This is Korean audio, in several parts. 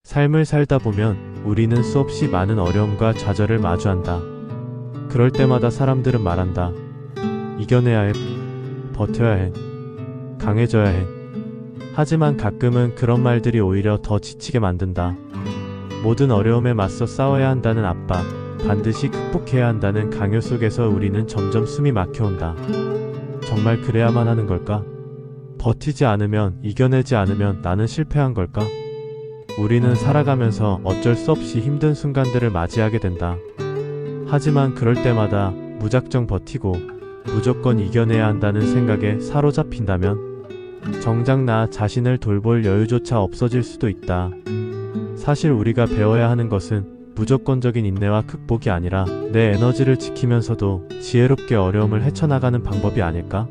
삶을 살다 보면 우리는 수없이 많은 어려움과 좌절을 마주한다. 그럴 때마다 사람들은 말한다. 이겨내야 해. 버텨야 해. 강해져야 해. 하지만 가끔은 그런 말들이 오히려 더 지치게 만든다. 모든 어려움에 맞서 싸워야 한다는 압박, 반드시 극복해야 한다는 강요 속에서 우리는 점점 숨이 막혀온다. 정말 그래야만 하는 걸까? 버티지 않으면, 이겨내지 않으면 나는 실패한 걸까? 우리는 살아가면서 어쩔 수 없이 힘든 순간들을 맞이하게 된다. 하지만 그럴 때마다 무작정 버티고 무조건 이겨내야 한다는 생각에 사로잡힌다면 정작 나 자신을 돌볼 여유조차 없어질 수도 있다. 사실 우리가 배워야 하는 것은 무조건적인 인내와 극복이 아니라 내 에너지를 지키면서도 지혜롭게 어려움을 헤쳐나가는 방법이 아닐까?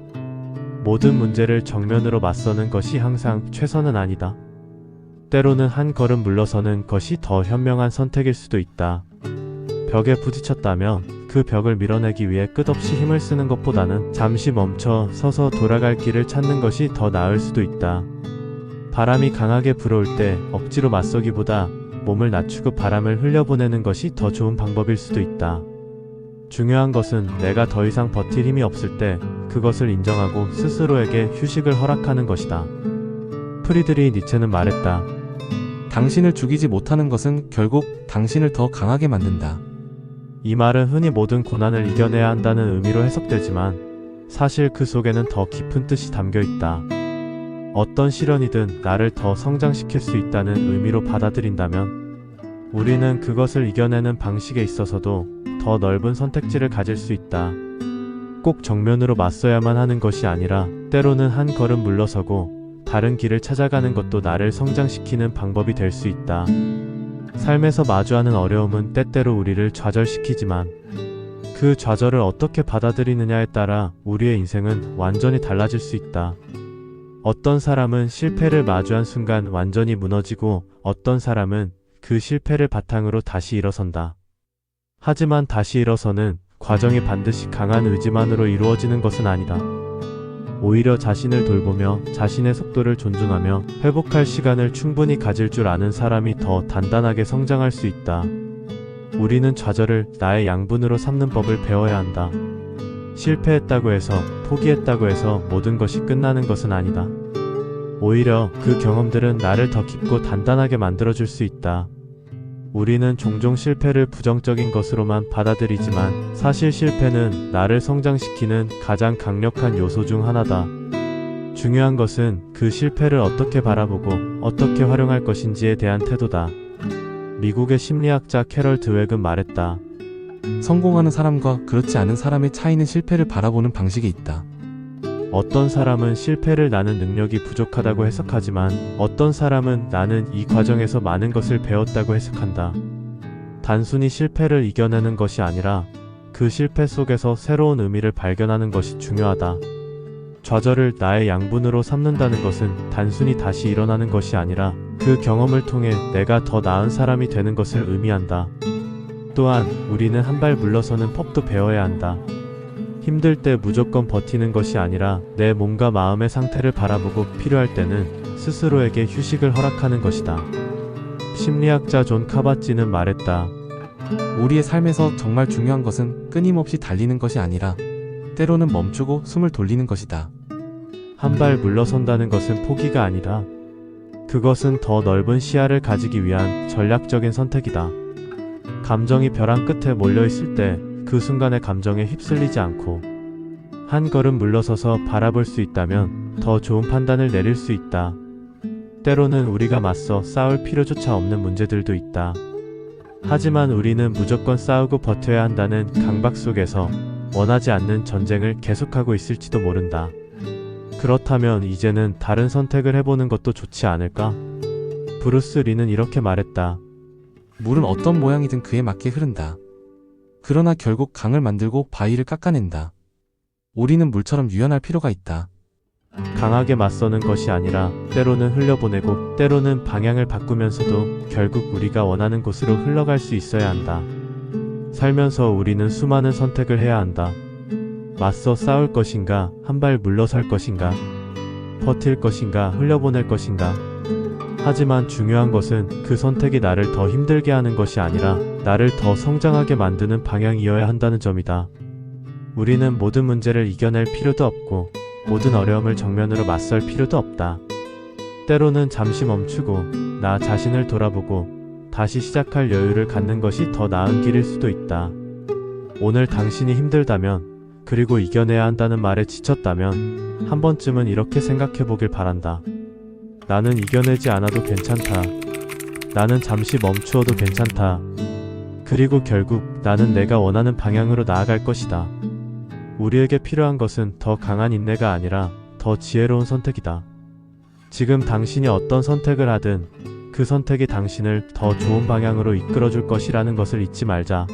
모든 문제를 정면으로 맞서는 것이 항상 최선은 아니다. 때로는 한 걸음 물러서는 것이 더 현명한 선택일 수도 있다. 벽에 부딪혔다면 그 벽을 밀어내기 위해 끝없이 힘을 쓰는 것보다는 잠시 멈춰 서서 돌아갈 길을 찾는 것이 더 나을 수도 있다. 바람이 강하게 불어올 때 억지로 맞서기보다 몸을 낮추고 바람을 흘려보내는 것이 더 좋은 방법일 수도 있다. 중요한 것은 내가 더 이상 버틸 힘이 없을 때 그것을 인정하고 스스로에게 휴식을 허락하는 것이다. 프리드리히 니체는 말했다. 당신을 죽이지 못하는 것은 결국 당신을 더 강하게 만든다. 이 말은 흔히 모든 고난을 이겨내야 한다는 의미로 해석되지만 사실 그 속에는 더 깊은 뜻이 담겨 있다. 어떤 시련이든 나를 더 성장시킬 수 있다는 의미로 받아들인다면 우리는 그것을 이겨내는 방식에 있어서도 더 넓은 선택지를 가질 수 있다. 꼭 정면으로 맞서야만 하는 것이 아니라 때로는 한 걸음 물러서고 다른 길을 찾아가는 것도 나를 성장시키는 방법이 될 수 있다. 삶에서 마주하는 어려움은 때때로 우리를 좌절시키지만 그 좌절을 어떻게 받아들이느냐에 따라 우리의 인생은 완전히 달라질 수 있다. 어떤 사람은 실패를 마주한 순간 완전히 무너지고 어떤 사람은 그 실패를 바탕으로 다시 일어선다. 하지만 다시 일어서는 과정이 반드시 강한 의지만으로 이루어지는 것은 아니다. 오히려 자신을 돌보며 자신의 속도를 존중하며 회복할 시간을 충분히 가질 줄 아는 사람이 더 단단하게 성장할 수 있다. 우리는 좌절을 나의 양분으로 삼는 법을 배워야 한다. 실패했다고 해서, 포기했다고 해서 모든 것이 끝나는 것은 아니다. 오히려 그 경험들은 나를 더 깊고 단단하게 만들어줄 수 있다. 우리는 종종 실패를 부정적인 것으로만 받아들이지만 사실 실패는 나를 성장시키는 가장 강력한 요소 중 하나다. 중요한 것은 그 실패를 어떻게 바라보고 어떻게 활용할 것인지에 대한 태도다. 미국의 심리학자 캐럴 드웩은 말했다. 성공하는 사람과 그렇지 않은 사람의 차이는 실패를 바라보는 방식에 있다. 어떤 사람은 실패를 나는 능력이 부족하다고 해석하지만 어떤 사람은 나는 이 과정에서 많은 것을 배웠다고 해석한다. 단순히 실패를 이겨내는 것이 아니라 그 실패 속에서 새로운 의미를 발견하는 것이 중요하다. 좌절을 나의 양분으로 삼는다는 것은 단순히 다시 일어나는 것이 아니라 그 경험을 통해 내가 더 나은 사람이 되는 것을 의미한다. 또한 우리는 한 발 물러서는 법도 배워야 한다. 힘들 때 무조건 버티는 것이 아니라 내 몸과 마음의 상태를 바라보고 필요할 때는 스스로에게 휴식을 허락하는 것이다. 심리학자 존 카바찌는 말했다. 우리의 삶에서 정말 중요한 것은 끊임없이 달리는 것이 아니라 때로는 멈추고 숨을 돌리는 것이다. 한 발 물러선다는 것은 포기가 아니라 그것은 더 넓은 시야를 가지기 위한 전략적인 선택이다. 감정이 벼랑 끝에 몰려있을 때 그 순간의 감정에 휩쓸리지 않고 한 걸음 물러서서 바라볼 수 있다면 더 좋은 판단을 내릴 수 있다. 때로는 우리가 맞서 싸울 필요조차 없는 문제들도 있다. 하지만 우리는 무조건 싸우고 버텨야 한다는 강박 속에서 원하지 않는 전쟁을 계속하고 있을지도 모른다. 그렇다면 이제는 다른 선택을 해보는 것도 좋지 않을까? 브루스 리는 이렇게 말했다. 물은 어떤 모양이든 그에 맞게 흐른다. 그러나 결국 강을 만들고 바위를 깎아낸다. 우리는 물처럼 유연할 필요가 있다. 강하게 맞서는 것이 아니라 때로는 흘려보내고 때로는 방향을 바꾸면서도 결국 우리가 원하는 곳으로 흘러갈 수 있어야 한다. 살면서 우리는 수많은 선택을 해야 한다. 맞서 싸울 것인가, 한 발 물러설 것인가, 버틸 것인가, 흘려보낼 것인가. 하지만 중요한 것은 그 선택이 나를 더 힘들게 하는 것이 아니라 나를 더 성장하게 만드는 방향이어야 한다는 점이다. 우리는 모든 문제를 이겨낼 필요도 없고 모든 어려움을 정면으로 맞설 필요도 없다. 때로는 잠시 멈추고 나 자신을 돌아보고 다시 시작할 여유를 갖는 것이 더 나은 길일 수도 있다. 오늘 당신이 힘들다면, 그리고 이겨내야 한다는 말에 지쳤다면 한 번쯤은 이렇게 생각해 보길 바란다. 나는 이겨내지 않아도 괜찮다. 나는 잠시 멈추어도 괜찮다. 그리고 결국 나는 내가 원하는 방향으로 나아갈 것이다. 우리에게 필요한 것은 더 강한 인내가 아니라 더 지혜로운 선택이다. 지금 당신이 어떤 선택을 하든 그 선택이 당신을 더 좋은 방향으로 이끌어줄 것이라는 것을 잊지 말자.